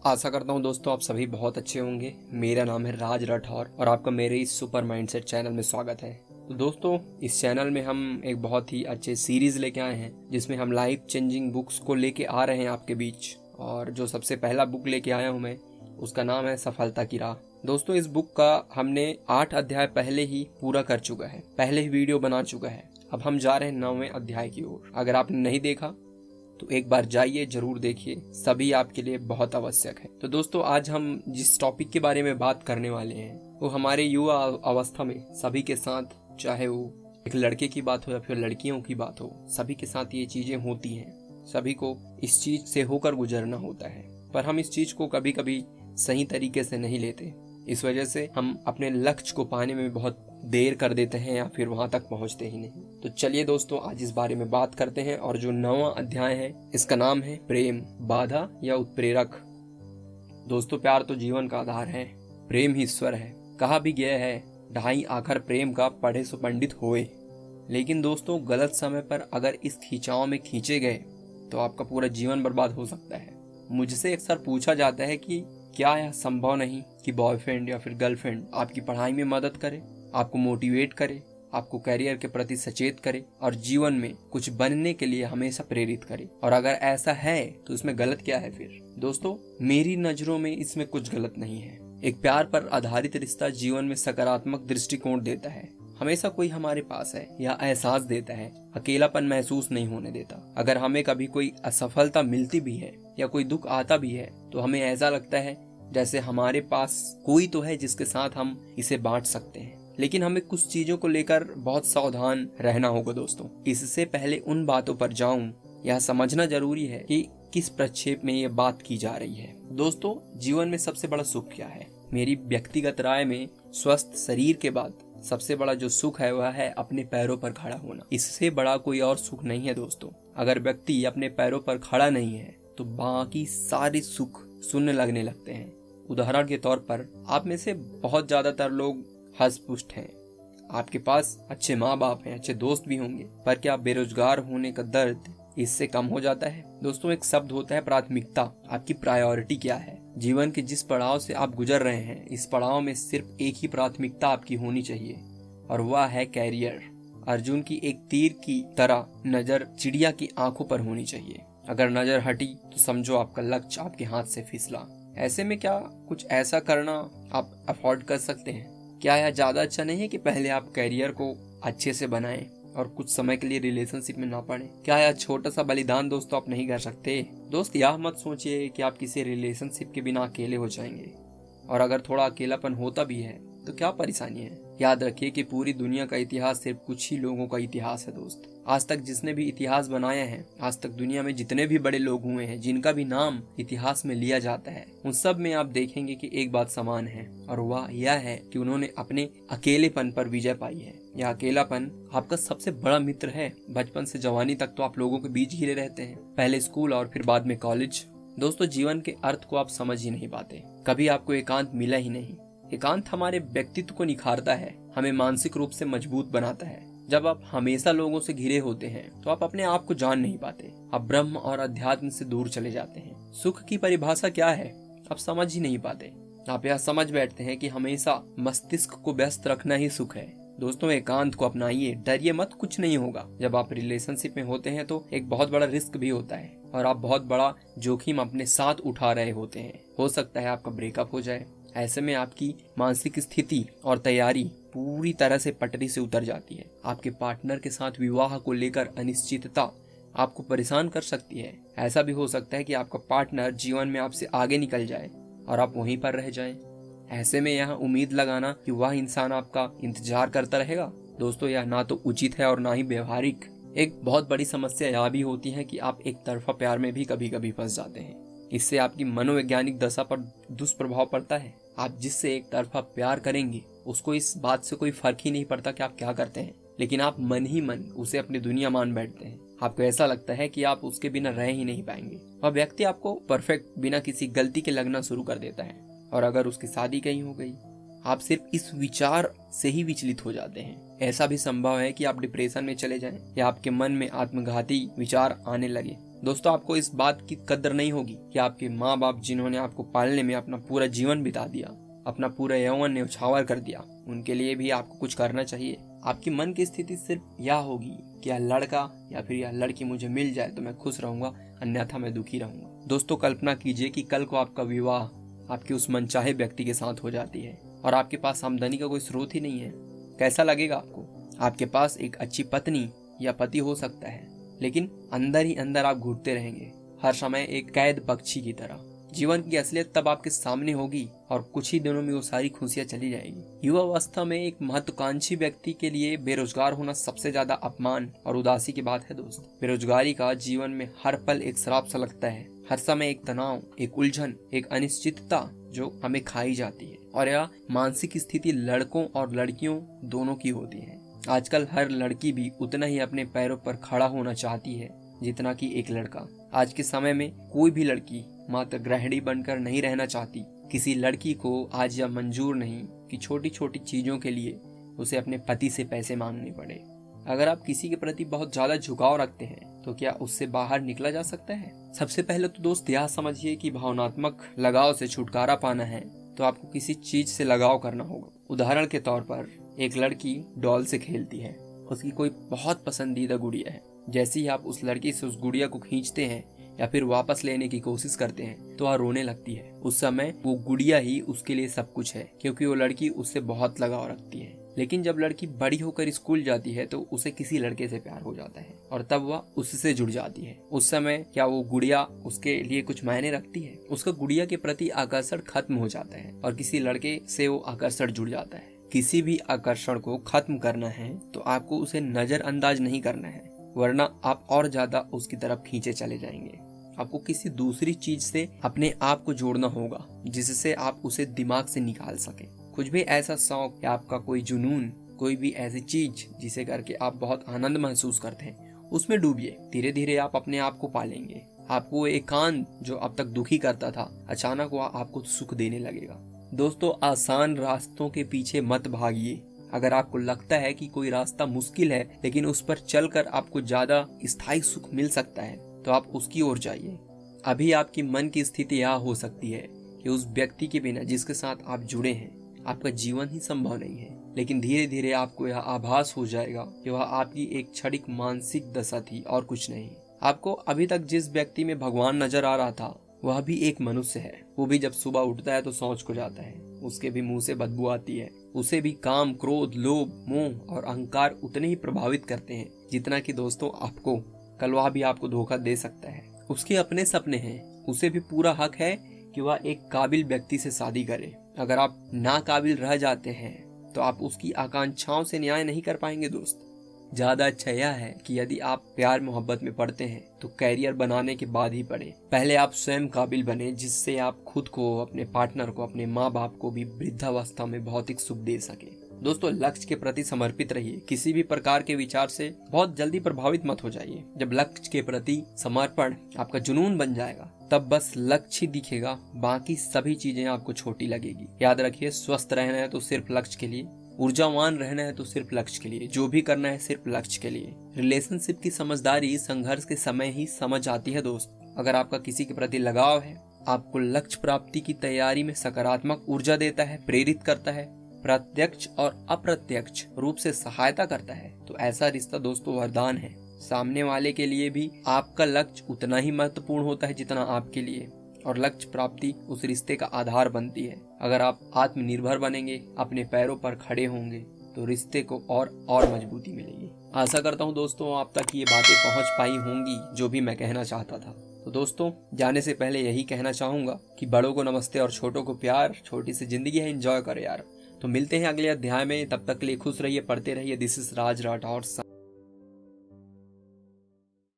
आशा करता हूँ दोस्तों आप सभी बहुत अच्छे होंगे। मेरा नाम है राज राठौर और आपका मेरे इस सुपर माइंडसेट चैनल में स्वागत है। तो दोस्तों इस चैनल में हम एक बहुत ही अच्छे सीरीज लेके आए हैं जिसमें हम लाइफ चेंजिंग बुक्स को लेके आ रहे हैं आपके बीच। और जो सबसे पहला बुक लेके आया हूँ मैं, उसका नाम है सफलता की राह। दोस्तों इस बुक का हमने 8 अध्याय पहले ही पूरा कर चुका है, पहले ही वीडियो बना चुका है। अब हम जा रहे हैं 9वें अध्याय की ओर। अगर आपने नहीं देखा तो एक बार जाइए, जरूर देखिए, सभी आपके लिए बहुत आवश्यक है। तो दोस्तों आज हम जिस टॉपिक के बारे में बात करने वाले हैं वो हमारे युवा अवस्था में सभी के साथ, चाहे वो एक लड़के की बात हो या फिर लड़कियों की बात हो, सभी के साथ ये चीजें होती हैं। सभी को इस चीज से होकर गुजरना होता है, पर हम इस चीज को कभी कभी सही तरीके से नहीं लेते। इस वजह से हम अपने लक्ष्य को पाने में बहुत देर कर देते हैं या फिर वहां तक पहुंचते ही नहीं। तो चलिए दोस्तों आज इस बारे में बात करते हैं। और जो 9वां अध्याय है इसका नाम है प्रेम, बाधा या उत्प्रेरक। दोस्तों प्यार तो जीवन का आधार है, प्रेम ही ईश्वर है। कहा भी गया है ढाई आखर प्रेम का पढ़े सो पंडित होए। लेकिन दोस्तों गलत समय पर अगर इस खिंचाव में खींचे गए तो आपका पूरा जीवन बर्बाद हो सकता है। मुझसे अक्सर पूछा जाता है कि क्या यह संभव नहीं कि बॉयफ्रेंड या फिर गर्लफ्रेंड आपकी पढ़ाई में मदद करे, आपको मोटिवेट करे, आपको करियर के प्रति सचेत करे और जीवन में कुछ बनने के लिए हमेशा प्रेरित करे। और अगर ऐसा है तो इसमें गलत क्या है फिर? दोस्तों मेरी नजरों में इसमें कुछ गलत नहीं है। एक प्यार पर आधारित रिश्ता जीवन में सकारात्मक दृष्टिकोण देता है। हमेशा कोई हमारे पास है या एहसास देता है, अकेलापन महसूस नहीं होने देता। अगर हमें कभी कोई असफलता मिलती भी है या कोई दुख आता भी है तो हमें ऐसा लगता है जैसे हमारे पास कोई तो है जिसके साथ हम इसे बांट सकते हैं। लेकिन हमें कुछ चीजों को लेकर बहुत सावधान रहना होगा दोस्तों। इससे पहले उन बातों पर जाऊं, यह समझना जरूरी है कि किस प्रक्षेप में ये बात की जा रही है। दोस्तों जीवन में सबसे बड़ा सुख क्या है? मेरी व्यक्तिगत राय में स्वस्थ शरीर के बाद सबसे बड़ा जो सुख है वह है अपने पैरों पर खड़ा होना। इससे बड़ा कोई और सुख नहीं है दोस्तों। अगर व्यक्ति अपने पैरों पर खड़ा नहीं है तो बाकी सारे सुख शून्य लगने लगते हैं। उदाहरण के तौर पर आप में से बहुत ज्यादातर लोग हष्ट-पुष्ट हैं, आपके पास अच्छे माँ बाप हैं, अच्छे दोस्त भी होंगे, पर क्या बेरोजगार होने का दर्द इससे कम हो जाता है? दोस्तों एक शब्द होता है प्राथमिकता। आपकी प्रायोरिटी क्या है? जीवन के जिस पड़ाव से आप गुजर रहे हैं, इस पड़ाव में सिर्फ एक ही प्राथमिकता आपकी होनी चाहिए और वह है कैरियर। अर्जुन की एक तीर की तरह नजर चिड़िया की आंखों पर होनी चाहिए। अगर नजर हटी तो समझो आपका लक्ष्य आपके हाथ से फिसला। ऐसे में क्या कुछ ऐसा करना आप अफोर्ड कर सकते हैं? क्या यह ज्यादा अच्छा नहीं है कि पहले आप करियर को अच्छे से बनाएं और कुछ समय के लिए रिलेशनशिप में ना पड़े? क्या यह छोटा सा बलिदान दोस्तों आप नहीं कर सकते? दोस्त यह मत सोचिए कि आप किसी रिलेशनशिप के बिना अकेले हो जाएंगे। और अगर थोड़ा अकेलापन होता भी है तो क्या परेशानी है? याद रखिए कि पूरी दुनिया का इतिहास सिर्फ कुछ ही लोगों का इतिहास है दोस्त। आज तक जिसने भी इतिहास बनाया है, आज तक दुनिया में जितने भी बड़े लोग हुए हैं जिनका भी नाम इतिहास में लिया जाता है, उन सब में आप देखेंगे कि एक बात समान है और वह यह है कि उन्होंने अपने अकेलेपन पर विजय पाई है। यह अकेलापन आपका सबसे बड़ा मित्र है। बचपन से जवानी तक तो आप लोगों के बीच घिरे रहते हैं, पहले स्कूल और फिर बाद में कॉलेज। दोस्तों जीवन के अर्थ को आप समझ ही नहीं पाते, कभी आपको एकांत मिला ही नहीं। एकांत हमारे व्यक्तित्व को निखारता है, हमें मानसिक रूप से मजबूत बनाता है। जब आप हमेशा लोगों से घिरे होते हैं तो आप अपने आप को जान नहीं पाते, आप ब्रह्म और अध्यात्म से दूर चले जाते हैं। सुख की परिभाषा क्या है आप समझ ही नहीं पाते। आप यह समझ बैठते हैं कि हमेशा मस्तिष्क को व्यस्त रखना ही सुख है। दोस्तों एकांत को अपनाइए, डरिए मत, कुछ नहीं होगा। जब आप रिलेशनशिप में होते हैं तो एक बहुत बड़ा रिस्क भी होता है और आप बहुत बड़ा जोखिम अपने साथ उठा रहे होते हैं। हो सकता है आपका ब्रेकअप हो जाए। ऐसे में आपकी मानसिक स्थिति और तैयारी पूरी तरह से पटरी से उतर जाती है। आपके पार्टनर के साथ विवाह को लेकर अनिश्चितता आपको परेशान कर सकती है। ऐसा भी हो सकता है कि आपका पार्टनर जीवन में आपसे आगे निकल जाए और आप वहीं पर रह जाएं। ऐसे में यह उम्मीद लगाना कि वह इंसान आपका इंतजार करता रहेगा, दोस्तों यह ना तो उचित है और ना ही व्यवहारिक। एक बहुत बड़ी समस्या यह भी होती है कि आप एक तरफा प्यार में भी कभी कभी फंस जाते हैं। इससे आपकी मनोवैज्ञानिक दशा पर दुष्प्रभाव पड़ता है। आप जिससे एक तरफा प्यार करेंगे उसको इस बात से कोई फर्क ही नहीं पड़ता कि आप क्या करते हैं, लेकिन आप मन ही मन उसे अपनी दुनिया मान बैठते हैं। आपको ऐसा लगता है कि आप उसके बिना रह ही नहीं पाएंगे। वह व्यक्ति आपको परफेक्ट बिना किसी गलती के लगना शुरू कर देता है और अगर उसकी शादी कहीं हो गई, आप सिर्फ इस विचार से ही विचलित हो जाते हैं। ऐसा भी संभव है कि आप डिप्रेशन में चले जाएं या आपके मन में आत्मघाती विचार आने लगे। दोस्तों आपको इस बात की कदर नहीं होगी कि आपके माँ बाप जिन्होंने आपको पालने में अपना पूरा जीवन बिता दिया, अपना पूरा यौवन न्यौछावर कर दिया, उनके लिए भी आपको कुछ करना चाहिए। आपकी मन की स्थिति सिर्फ यह होगी कि यह लड़का या फिर यह लड़की मुझे मिल जाए तो मैं खुश रहूंगा, अन्यथा मैं दुखी रहूंगा। दोस्तों कल्पना कीजिए कि कल को आपका विवाह आपके उस मनचाहे व्यक्ति के साथ हो जाती है और आपके पास आमदनी का कोई स्रोत ही नहीं है। कैसा लगेगा आपको? आपके पास एक अच्छी पत्नी या पति हो सकता है, लेकिन अंदर ही अंदर आप घूरते रहेंगे, हर समय एक कैद पक्षी की तरह। जीवन की असलियत तब आपके सामने होगी और कुछ ही दिनों में वो सारी खुशियां चली जाएगी। युवा अवस्था में एक महत्वाकांक्षी व्यक्ति के लिए बेरोजगार होना सबसे ज्यादा अपमान और उदासी की बात है दोस्त। बेरोजगारी का जीवन में हर पल एक श्राप सा लगता है, हर समय एक तनाव, एक उलझन, एक अनिश्चितता जो हमें खाई जाती है। और यह मानसिक स्थिति लड़कों और लड़कियों दोनों की होती है। आजकल हर लड़की भी उतना ही अपने पैरों पर खड़ा होना चाहती है जितना कि एक लड़का। आज के समय में कोई भी लड़की मात्र गृहिणी बनकर नहीं रहना चाहती। किसी लड़की को आज यह मंजूर नहीं कि छोटी छोटी चीजों के लिए उसे अपने पति से पैसे मांगने पड़े। अगर आप किसी के प्रति बहुत ज्यादा झुकाव रखते हैं तो क्या उससे बाहर निकला जा सकता है? सबसे पहले तो दोस्त यह समझिए कि भावनात्मक लगाव से छुटकारा पाना है तो आपको किसी चीज से लगाव करना होगा। उदाहरण के तौर पर एक लड़की डॉल से खेलती है, उसकी कोई बहुत पसंदीदा गुड़िया है। जैसे ही आप उस लड़की से उस गुड़िया को खींचते हैं या फिर वापस लेने की कोशिश करते हैं तो वह रोने लगती है। उस समय वो गुड़िया ही उसके लिए सब कुछ है, क्योंकि वो लड़की उससे बहुत लगाव रखती है। लेकिन जब लड़की बड़ी होकर स्कूल जाती है तो उसे किसी लड़के से प्यार हो जाता है और तब वह उससे जुड़ जाती है। उस समय क्या वो गुड़िया उसके लिए कुछ मायने रखती है? उसका गुड़िया के प्रति आकर्षण खत्म हो जाता है और किसी लड़के से वो आकर्षण जुड़ जाता है। किसी भी आकर्षण को खत्म करना है तो आपको उसे नजरअंदाज नहीं करना है, वरना आप और ज्यादा उसकी तरफ खींचे चले जाएंगे। आपको किसी दूसरी चीज से अपने आप को जोड़ना होगा जिससे आप उसे दिमाग से निकाल सके। कुछ भी ऐसा शौक या आपका कोई जुनून, कोई भी ऐसी चीज जिसे करके आप बहुत आनंद महसूस करते हैं, उसमें डूबिए। धीरे धीरे आप अपने आप को पालेंगे। आपको एकांत जो अब तक दुखी करता था, अचानक वह आपको सुख देने लगेगा। दोस्तों आसान रास्तों के पीछे मत भागिए। अगर आपको लगता है कि कोई रास्ता मुश्किल है लेकिन उस पर चलकर आपको ज्यादा स्थायी सुख मिल सकता है तो आप उसकी ओर जाइए। अभी आपकी मन की स्थिति यह हो सकती है कि उस व्यक्ति के बिना जिसके साथ आप जुड़े हैं आपका जीवन ही संभव नहीं है, लेकिन धीरे धीरे आपको यह आभास हो जाएगा कि वह आपकी एक क्षणिक मानसिक दशा थी और कुछ नहीं। आपको अभी तक जिस व्यक्ति में भगवान नजर आ रहा था वह भी एक मनुष्य है। वो भी जब सुबह उठता है तो शौच को जाता है, उसके भी मुंह से बदबू आती है, उसे भी काम, क्रोध, लोभ, मोह और अहंकार उतने ही प्रभावित करते हैं जितना कि दोस्तों आपको। कल वह भी आपको धोखा दे सकता है। उसके अपने सपने हैं, उसे भी पूरा हक है कि वह एक काबिल व्यक्ति से शादी करे। अगर आप नाकाबिल रह जाते हैं तो आप उसकी आकांक्षाओं से न्याय नहीं कर पाएंगे दोस्त। ज्यादा अच्छा यह है कि यदि आप प्यार मोहब्बत में पड़ते हैं तो कैरियर बनाने के बाद ही पड़े। पहले आप स्वयं काबिल बने जिससे आप खुद को, अपने पार्टनर को, अपने माँ बाप को भी वृद्धावस्था में भौतिक सुख दे सके। दोस्तों लक्ष्य के प्रति समर्पित रहिए। किसी भी प्रकार के विचार से बहुत जल्दी प्रभावित मत हो जाइए। जब लक्ष्य के प्रति समर्पण आपका जुनून बन जाएगा तब बस लक्ष्य ही दिखेगा, बाकी सभी चीजें आपको छोटी लगेगी। याद रखिए, स्वस्थ रहना है तो सिर्फ लक्ष्य के लिए, ऊर्जावान रहना है तो सिर्फ लक्ष्य के लिए, जो भी करना है सिर्फ लक्ष्य के लिए। रिलेशनशिप की समझदारी संघर्ष के समय ही समझ आती है दोस्त। अगर आपका किसी के प्रति लगाव है, आपको लक्ष्य प्राप्ति की तैयारी में सकारात्मक ऊर्जा देता है, प्रेरित करता है, प्रत्यक्ष और अप्रत्यक्ष रूप से सहायता करता है, तो ऐसा रिश्ता दोस्तों वरदान है। सामने वाले के लिए भी आपका लक्ष्य उतना ही महत्वपूर्ण होता है जितना आपके लिए, और लक्ष्य प्राप्ति उस रिश्ते का आधार बनती है। अगर आप आत्मनिर्भर बनेंगे, अपने पैरों पर खड़े होंगे, तो रिश्ते को और मजबूती मिलेगी। आशा करता हूँ दोस्तों आप तक ये बातें पहुँच पाई होंगी जो भी मैं कहना चाहता था। तो दोस्तों जाने से पहले यही कहना चाहूंगा कि बड़ों को नमस्ते और छोटों को प्यार। छोटी सी जिंदगी है, एंजॉय करो यार। तो मिलते हैं अगले अध्याय में, तब तक के लिए खुश रहिए, पढ़ते रहिए। This is Raj Rathore.